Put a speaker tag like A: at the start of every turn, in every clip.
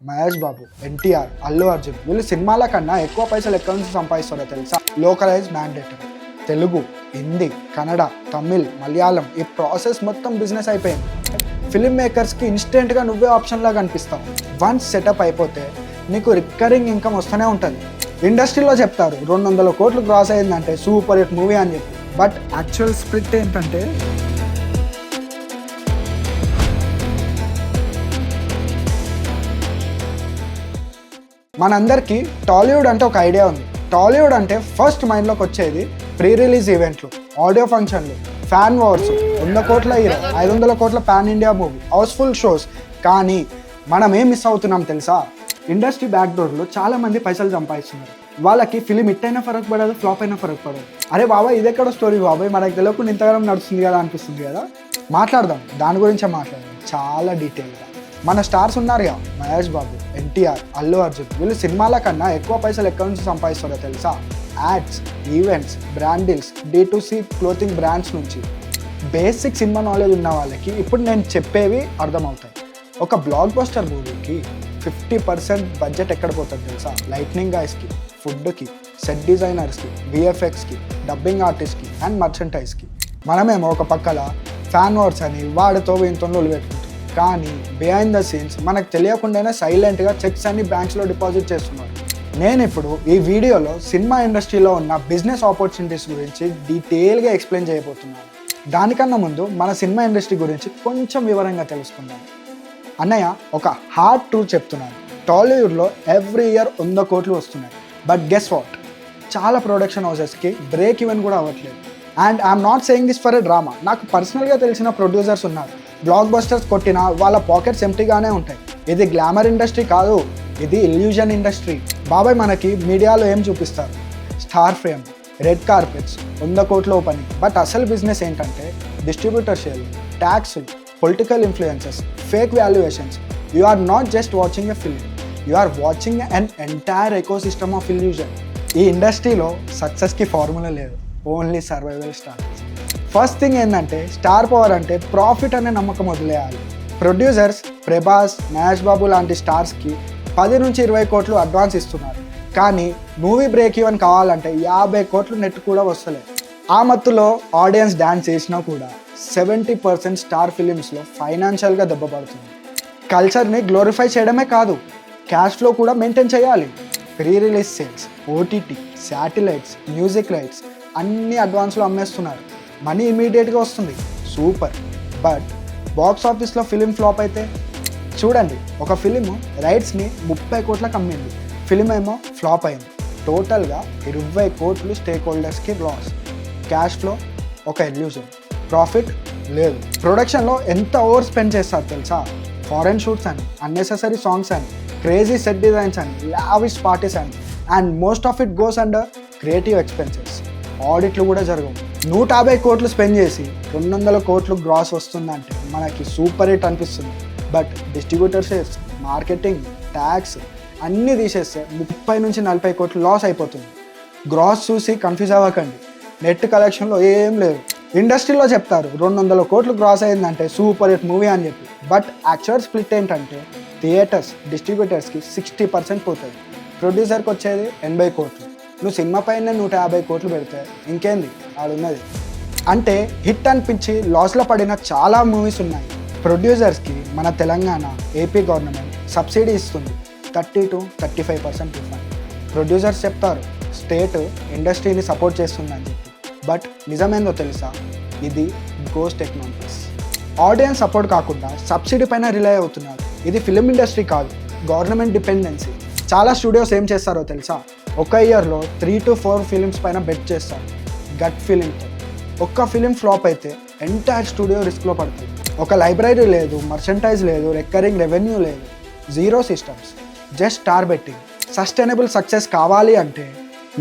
A: మహేష్ బాబు, ఎన్టీఆర్, అల్లు అర్జున్ వీళ్ళు సినిమాల కన్నా ఎక్కువ పైసలు ఎక్కడి నుంచి సంపాదిస్తారో తెలుసా? Localize mandatory. తెలుగు, హిందీ, కన్నడ, తమిళ్, మలయాళం ఈ ప్రాసెస్ మొత్తం బిజినెస్ అయిపోయింది. ఫిల్మ్ మేకర్స్కి ఇన్స్టెంట్గా నువ్వే ఆప్షన్లా కనిపిస్తావు. వన్స్ సెటప్ అయిపోతే నీకు రికరింగ్ ఇన్కమ్ వస్తూనే ఉంటుంది. ఇండస్ట్రీలో చెప్తారు 200 కోట్లు క్రాస్ అయిందంటే సూపర్ హిట్ మూవీ అని చెప్పి. బట్ యాక్చువల్ స్ప్లిట్ ఏంటంటే మనందరికీ టాలీవుడ్ అంటే ఒక ఐడియా ఉంది. టాలీవుడ్ అంటే ఫస్ట్ మైండ్లోకి వచ్చేది ప్రీ రిలీజ్ ఈవెంట్లు, ఆడియో ఫంక్షన్లు, ఫ్యాన్ వార్స్, 100 కోట్ల హీరో, 500 కోట్ల pan India movie, house full shows. కానీ మనం ఏం మిస్ అవుతున్నాం తెలుసా? ఇండస్ట్రీ బ్యాక్డోర్లో చాలామంది పైసలు సంపాదిస్తున్నారు. వాళ్ళకి ఫిలిం హిట్ అయినా ఫరక్ పడదు, ఫ్లాప్ అయినా ఫరక్ పడదు. అరే బాబాయ్ ఇదెక్కడ స్టోరీ బాబాయ్, మనకు తెలియకుండా ఇంతగానం నడుస్తుంది కదా అనిపిస్తుంది కదా. మాట్లాడదాం, దాని గురించే మాట్లాడదాం చాలా డీటెయిల్గా. మన స్టార్స్ ఉన్నారుగా, మహేష్ బాబు, ఎన్టీఆర్, అల్లు అర్జున్ వీళ్ళు సినిమాల కన్నా ఎక్కువ పైసలు ఎక్కడి నుంచి సంపాదిస్తారో తెలుసా? Ads, events, brand deals, D2C clothing brands నుంచి. బేసిక్ సినిమా నాలెడ్జ్ ఉన్న వాళ్ళకి ఇప్పుడు నేను చెప్పేవి అర్థమవుతాయి. ఒక బ్లాక్ బస్టర్ మూవీకి 50% బడ్జెట్ ఎక్కడ పోతుంది తెలుసా? లైట్నింగ్ గాయ్స్కి, ఫుడ్కి, సెట్ డిజైనర్స్కి, VFXకి, డబ్బింగ్ ఆర్టిస్ట్కి అండ్ మర్చెంటైజ్కి. మనమేమో ఒక పక్కల ఫ్యాన్ వార్స్ అని వాడితో వీంతో పెట్టుకుంటాం. కానీ బిహైండ్ ద సీన్స్ మనకు తెలియకుండానే సైలెంట్గా చెక్స్ అన్ని బ్యాంక్స్లో డిపాజిట్ చేస్తున్నారు. నేను ఇప్పుడు ఈ వీడియోలో సినిమా ఇండస్ట్రీలో ఉన్న బిజినెస్ ఆపర్చునిటీస్ గురించి డీటెయిల్గా ఎక్స్ప్లెయిన్ చేయబోతున్నాను. దానికన్నా ముందు మన సినిమా ఇండస్ట్రీ గురించి కొంచెం వివరంగా తెలుసుకుందాం. అన్నయ్య ఒక హార్డ్ ట్రూత్ చెప్తున్నాను. టాలీవుడ్లో ఎవ్రీ ఇయర్ 100 కోట్లు వస్తున్నాయి. బట్ గెస్ వాట్, చాలా ప్రొడక్షన్ హౌసెస్కి బ్రేక్ ఈవెన్ కూడా అవ్వట్లేదు. And I'm not saying this for a drama. నాకు పర్సనల్గా తెలిసిన ప్రొడ్యూసర్స్ ఉన్నారు. బ్లాక్ బస్టర్స్ కొట్టినా వాళ్ళ పాకెట్స్ ఎంప్టీగానే ఉంటాయి. ఇది గ్లామర్ ఇండస్ట్రీ కాదు, ఇది ఇల్యూజన్ ఇండస్ట్రీ. బాబాయ్ మనకి మీడియాలో ఏం చూపిస్తారు? స్టార్ ఫ్రేమ్, రెడ్ కార్పెట్స్, 100 కోట్ల ఓపెనింగ్. బట్ అసలు బిజినెస్ ఏంటంటే డిస్ట్రిబ్యూటర్ షేర్లు, tax, political influences, fake valuations. You are not just watching a film, you are watching an entire ecosystem of illusion. ఈ ఇండస్ట్రీలో సక్సెస్కి ఫార్ములా లేదు, only survival stars. First thing ఏంటంటే star power అంటే profit అనే నమ్మకం వదిలేయాలి. ప్రొడ్యూసర్స్ ప్రభాస్, మహేష్ బాబు లాంటి స్టార్స్కి 10 నుంచి 20 కోట్లు అడ్వాన్స్ ఇస్తున్నారు. కానీ మూవీ బ్రేక్ ఈవెన్ కావాలంటే 50 కోట్లు నెట్ కూడా వస్తలేదు. ఆ మత్తులో ఆడియన్స్ డ్యాన్స్ చేసినా కూడా 70% స్టార్ ఫిలిమ్స్లో ఫైనాన్షియల్గా దెబ్బపడుతుంది. కల్చర్ని గ్లోరిఫై చేయడమే కాదు, క్యాష్ ఫ్లో కూడా మెయింటైన్ చేయాలి. Pre release sales, OTT, satellites, music rights అన్నీ అడ్వాన్స్లో అమ్మేస్తున్నారు. మనీ ఇమీడియట్గా వస్తుంది, సూపర్. బట్ బాక్స్ ఆఫీస్లో ఫిలిం ఫ్లాప్ అయితే చూడండి, ఒక ఫిలిం రైట్స్ని 30 కోట్లకు అమ్మింది, ఫిలిం ఏమో ఫ్లాప్ అయింది. టోటల్గా 20 కోట్లు స్టేక్ హోల్డర్స్కి లాస్. క్యాష్ ఫ్లో ఒక ఇల్యూజన్, ప్రాఫిట్ లేదు. ప్రొడక్షన్లో ఎంత ఓవర్ స్పెండ్ చేస్తారు తెలుసా? ఫారెన్ షూట్స్ అని, అన్నెసెసరీ సాంగ్స్ అని, క్రేజీ సెట్ డిజైన్స్ అని, లావిష్ పార్టీస్ అని. And most of it goes under creative expenses. ఆడిట్లు కూడా జరగవు. 150 కోట్లు స్పెండ్ చేసి 200 కోట్లు గ్రాస్ వస్తుందంటే మనకి సూపర్ హిట్ అనిపిస్తుంది. But distributor shares, marketing, tax అన్నీ తీసేస్తే 30 నుంచి 40 కోట్లు లాస్ అయిపోతుంది. గ్రాస్ చూసి కన్ఫ్యూజ్ అవ్వకండి, నెట్ కలెక్షన్లో ఏం లేదు. ఇండస్ట్రీలో చెప్తారు 200 కోట్లు గ్రాస్ అయిందంటే సూపర్ హిట్ మూవీ అని చెప్పి. బట్ యాక్చువల్ స్ప్లిట్ ఏంటంటే థియేటర్స్, డిస్ట్రిబ్యూటర్స్కి 60% పోతుంది, ప్రొడ్యూసర్కి వచ్చేది 80 కోట్లు. నువ్వు సినిమా పైన 150 కోట్లు పెడితే ఇంకేంది ఆడున్నది. అంటే హిట్ అనిపించి లాస్లో పడిన చాలా మూవీస్ ఉన్నాయి. ప్రొడ్యూసర్స్కి మన తెలంగాణ, AP గవర్నమెంట్ సబ్సిడీ ఇస్తుంది, 30 to 35% రిఫండ్. ప్రొడ్యూసర్స్ చెప్తారు స్టేట్ ఇండస్ట్రీని సపోర్ట్ చేస్తుందని చెప్పి. బట్ నిజమేందో తెలుసా? ఇది గోస్ట్ ఎకనామిక్స్. ఆడియన్స్ సపోర్ట్ కాకుండా సబ్సిడీ పైన రిలై అవుతున్నారు. ఇది ఫిలిం ఇండస్ట్రీ కాదు, గవర్నమెంట్ డిపెండెన్సీ. చాలా స్టూడియోస్ ఏం చేస్తారో తెలుసా? ఒక ఇయర్లో 3 to 4 ఫిలిమ్స్ పైన బెట్ చేస్తారు గట్ ఫీలింగ్తో. ఒక్క ఫిలిం ఫ్లాప్ అయితే ఎంటైర్ స్టూడియో రిస్క్లో పడుతుంది. ఒక లైబ్రరీ లేదు, మర్చెంటైజ్ లేదు, రికరింగ్ రెవెన్యూ లేదు, zero systems, just star betting. Sustainable success కావాలి అంటే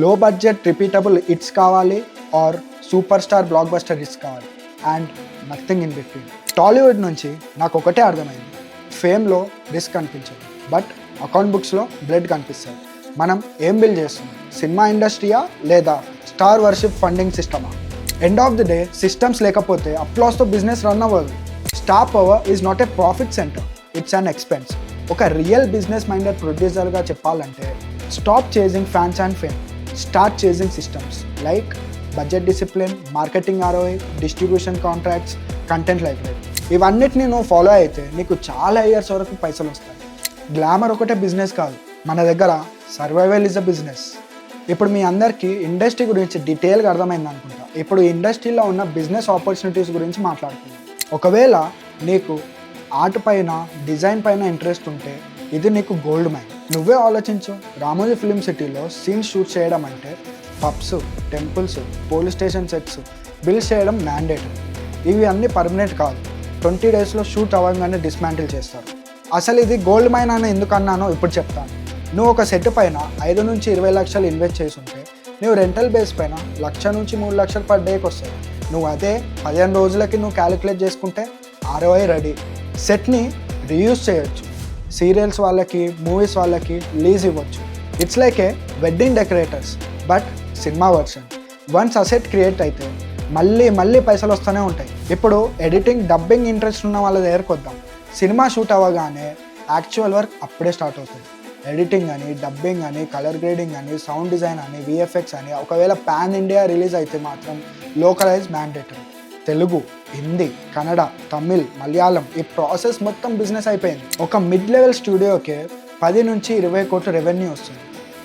A: లో బడ్జెట్ రిపీటబుల్ హిట్స్ కావాలి, or super star blockbuster hits కావాలి, and nothing in between. Tollywood నుంచి నాకు ఒకటే అర్థమైంది, ఫేమ్లో రిస్క్ అనిపించదు, బట్ అకౌంట్ బుక్స్లో బ్లడ్ కనిపిస్తుంది. మనం ఏం బిల్డ్ చేస్తున్నాం? సినిమా ఇండస్ట్రీయా లేదా స్టార్ వర్షిప్ ఫండింగ్ సిస్టమా? End of the day systems లేకపోతే అప్లాస్తో బిజినెస్ రన్ అవ్వదు. Star power is not a profit centre, it's an expense. ఒక రియల్ బిజినెస్ మైండెడ్ ప్రొడ్యూసర్గా చెప్పాలంటే stop chasing fans and fame, start chasing systems like budget discipline, marketing ROI, distribution contracts, content library. ఇవన్నిటిని నువ్వు follow అయితే నీకు చాలా years వరకు పైసలు వస్తాయి. గ్లామర్ ఒకటే బిజినెస్ కాదు, మన దగ్గర సర్వైవల్ ఇస్ అ బిజినెస్. ఇప్పుడు మీ అందరికీ ఇండస్ట్రీ గురించి డీటెయిల్గా అర్థమైంది అనుకుంటా. ఇప్పుడు ఇండస్ట్రీలో ఉన్న బిజినెస్ ఆపర్చునిటీస్ గురించి మాట్లాడుతున్నాం. ఒకవేళ నీకు ఆర్ట్ పైన, డిజైన్ పైన ఇంట్రెస్ట్ ఉంటే ఇది నీకు గోల్డ్ మైన్. నువ్వే ఆలోచించు, రామోజీ ఫిలిం సిటీలో సీన్స్ షూట్ చేయడం అంటే pubs, temples, police station sets build చేయడం మ్యాండేటరీ. ఇవి అన్నీ పర్మనెంట్ కాదు, 20 డేస్లో షూట్ అవ్వగానే డిస్మాంటిల్ చేస్తారు. అసలు ఇది గోల్డ్ మైన్ అని ఎందుకు అన్నానో ఇప్పుడు చెప్తాను. నువ్వు ఒక సెట్ పైన 5 నుంచి 20 లక్షలు ఇన్వెస్ట్ చేసి ఉంటే నువ్వు రెంటల్ బేస్ పైన 1 నుంచి 3 లక్షలు పర్ డేకి వస్తాయి. నువ్వు అదే 15 రోజులకి నువ్వు క్యాలిక్యులేట్ చేసుకుంటే ROI రెడీ. సెట్ని రీయూజ్ చేయొచ్చు, సీరియల్స్ వాళ్ళకి, మూవీస్ వాళ్ళకి లీజ్ ఇవ్వచ్చు. It's like A wedding decorators but cinema version. Once asset create అయితే మళ్ళీ పైసలు వస్తూనే ఉంటాయి. ఇప్పుడు ఎడిటింగ్, డబ్బింగ్ ఇంట్రెస్ట్ ఉన్న వాళ్ళ దగ్గరకు వద్దాం. సినిమా షూట్ అవ్వగానే యాక్చువల్ వర్క్ అప్పుడే స్టార్ట్ అవుతుంది. ఎడిటింగ్ అని, డబ్బింగ్ అని, కలర్ గ్రేడింగ్ అని, సౌండ్ డిజైన్ అని, VFX అని. ఒకవేళ పాన్ ఇండియా రిలీజ్ అయితే మాత్రం లోకలైజ్ మ్యాండేటరీ. తెలుగు, హిందీ, కన్నడ, తమిళ్, మలయాళం, ఈ ప్రాసెస్ మొత్తం బిజినెస్ అయిపోయింది. ఒక మిడ్ లెవెల్ స్టూడియోకే 10 నుంచి 20 కోట్ల రెవెన్యూ వస్తుంది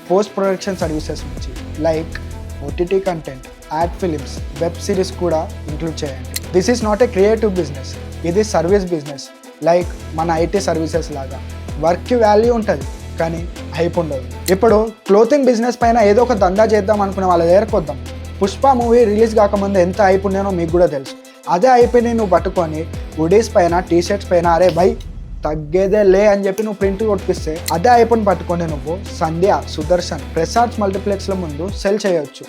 A: పోస్ట్ ప్రొడక్షన్ సర్వీసెస్ నుంచి. Like OTT content, ad films, web series కూడా ఇంక్లూడ్ చేయండి. This is not a creative business, ఇది సర్వీస్ బిజినెస్. లైక్ మన IT సర్వీసెస్ లాగా. వర్క్కి వాల్యూ ఉంటుంది కానీ హైప్ ఉండదు. ఇప్పుడు క్లోతింగ్ బిజినెస్ పైన ఏదో ఒక దందా చేద్దాం అనుకునే వాళ్ళ దగ్గరకు వద్దాం. పుష్ప మూవీ రిలీజ్ కాకముందు ఎంత హైప్ ఉండేనో మీకు కూడా తెలుసు. అదే హైప్ని నువ్వు పట్టుకొని హుడీస్ పైన, టీషర్ట్స్ పైన అరే బై తగ్గేదే లే అని చెప్పి నువ్వు ప్రింట్ కొట్టిస్తే అదే హైప్ని పట్టుకొని నువ్వు సంధ్య, సుదర్శన్, ప్రసాద్ మల్టీప్లెక్స్ల ముందు సెల్ చేయొచ్చు.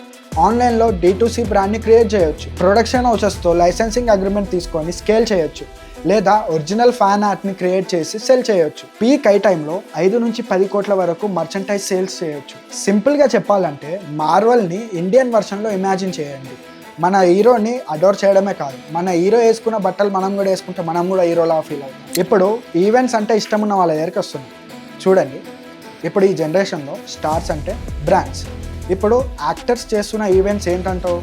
A: ఆన్లైన్లో D2C బ్రాండ్ని క్రియేట్ చేయొచ్చు. ప్రొడక్షన్ హౌసెస్తో లైసెన్సింగ్ అగ్రిమెంట్ తీసుకొని స్కేల్ చేయొచ్చు. లేదా ఒరిజినల్ ఫ్యాన్ ఆర్ట్ని క్రియేట్ చేసి సెల్ చేయొచ్చు. పీక్ ఐ టైంలో 5 నుంచి 10 కోట్ల వరకు మర్చెంటైజ్ సేల్స్ చేయొచ్చు. సింపుల్గా చెప్పాలంటే మార్వెల్ని ఇండియన్ వర్షన్లో ఇమాజిన్ చేయండి. మన హీరోని అడోర్ చేయడమే కాదు, మన హీరో వేసుకున్న బట్టలు మనం కూడా వేసుకుంటే మనం కూడా హీరోలా ఫీల్ అవుతాం. ఇప్పుడు ఈవెంట్స్ అంటే ఇష్టం ఉన్న వాళ్ళ దగ్గరికి వస్తుంది. చూడండి, ఇప్పుడు ఈ జనరేషన్లో స్టార్స్ అంటే బ్రాండ్స్. ఇప్పుడు యాక్టర్స్ చేస్తున్న ఈవెంట్స్ ఏంటంటావు?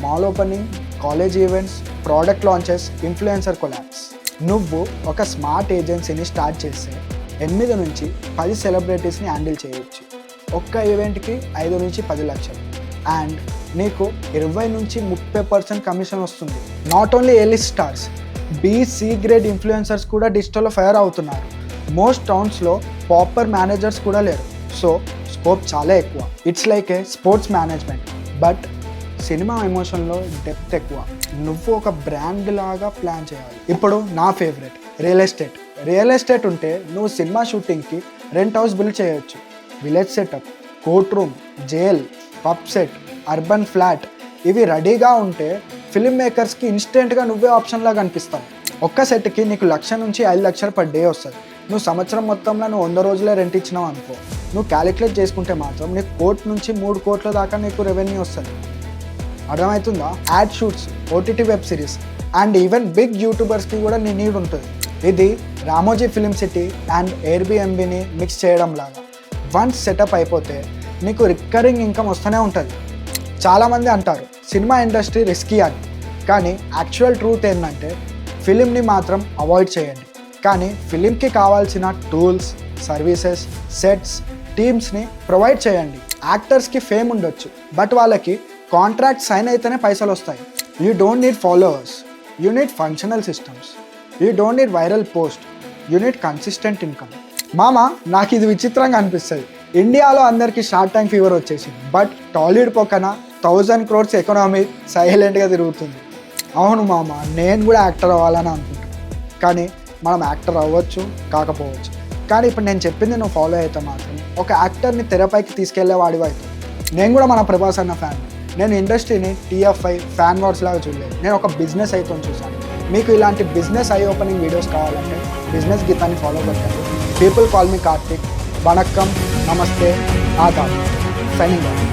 A: Mall opening, college events, product launches, influencer collabs. నువ్వు ఒక స్మార్ట్ ఏజెన్సీని స్టార్ట్ చేస్తే 8 నుంచి 10 సెలబ్రిటీస్ని హ్యాండిల్ చేయొచ్చు. ఒక్క ఈవెంట్కి 5 నుంచి 10 లక్షలు. అండ్ నీకు 20 నుంచి 30% కమిషన్ వస్తుంది. Not only A list stars, B-C grade influencers కూడా డిజిటల్లో ఫైర్ అవుతున్నారు. మోస్ట్ టౌన్స్లో ప్రాపర్ మేనేజర్స్ కూడా లేరు. సో స్కోప్ చాలా ఎక్కువ. It's like a sports management but cinema ఎమోషన్లో డెప్త్ ఎక్కువ. నువ్వు ఒక బ్రాండ్ లాగా ప్లాన్ చేయాలి. ఇప్పుడు నా ఫేవరెట్ రియల్ ఎస్టేట్ ఉంటే నువ్వు సినిమా షూటింగ్కి రెంట్ హౌస్ బిల్డ్ చేయొచ్చు. Village setup, court room, jail, pub set, urban flat ఇవి రెడీగా ఉంటే ఫిల్మ్ మేకర్స్కి ఇన్స్టెంట్గా నువ్వే ఆప్షన్లా కనిపిస్తావు. ఒక్క సెట్కి నీకు 1 నుంచి 5 లక్షలు పర్ డే వస్తుంది. నువ్వు సంవత్సరం మొత్తంలో నువ్వు 100 రోజులే రెంట్ ఇచ్చినావు అనుకో, నువ్వు క్యాలిక్యులేట్ చేసుకుంటే మాత్రం నీకు 1 కోటి నుంచి 3 కోట్ల దాకా నీకు రెవెన్యూ వస్తుంది. అర్థమవుతుందా? Ad shoots, OTT web series and even big యూట్యూబర్స్కి కూడా నీ నీడ్ ఉంటుంది. ఇది రామోజీ ఫిలిం సిటీ అండ్ Airbnbని మిక్స్ చేయడం లాగా. వన్స్ సెటప్ అయిపోతే నీకు రికరింగ్ ఇన్కమ్ వస్తూనే ఉంటుంది. చాలామంది అంటారు సినిమా ఇండస్ట్రీ రిస్కీ అని, కానీ యాక్చువల్ ట్రూత్ ఏంటంటే ఫిలింని మాత్రం అవాయిడ్ చేయండి. కానీ ఫిలింకి కావాల్సిన టూల్స్, సర్వీసెస్, సెట్స్, టీమ్స్ని ప్రొవైడ్ చేయండి. యాక్టర్స్కి ఫేమ్ ఉండొచ్చు బట్ వాళ్ళకి కాంట్రాక్ట్ సైన్ అయితేనే పైసలు వస్తాయి. You don't need followers, you need functional systems. You don't need viral post, you need consistent income. మామ, నాకు ఇది విచిత్రంగా అనిపిస్తుంది. ఇండియాలో అందరికీ షార్ట్ టైం ఫీవర్ వచ్చేసింది బట్ టాలీవుడ్ పక్కన 1000 crores ఎకనామీ సైలెంట్గా తిరుగుతుంది. అవును మామ, నేను కూడా యాక్టర్ అవ్వాలని అనుకుంటాను. కానీ మనం యాక్టర్ అవ్వచ్చు, కాకపోవచ్చు. కానీ ఇప్పుడు నేను చెప్పింది నువ్వు ఫాలో అయితే మాత్రం ఒక యాక్టర్ని తెరపైకి తీసుకెళ్లే వాడివి అవుతావు. నేను కూడా మన ప్రభాస్ అన్న ఫ్యాన్. నేను ఇండస్ట్రీని TFI ఫ్యాన్ వార్స్ లాగా చూడలేదు, నేను ఒక బిజినెస్ అయితే చూశాను. మీకు ఇలాంటి బిజినెస్ ఐ ఓపెనింగ్ వీడియోస్ కావాలంటే బిజినెస్ గీతాన్ని ఫాలో పెట్టండి. People call me Karthik. Vanakkam, నమస్తే, ఆదాబ్. Signing off.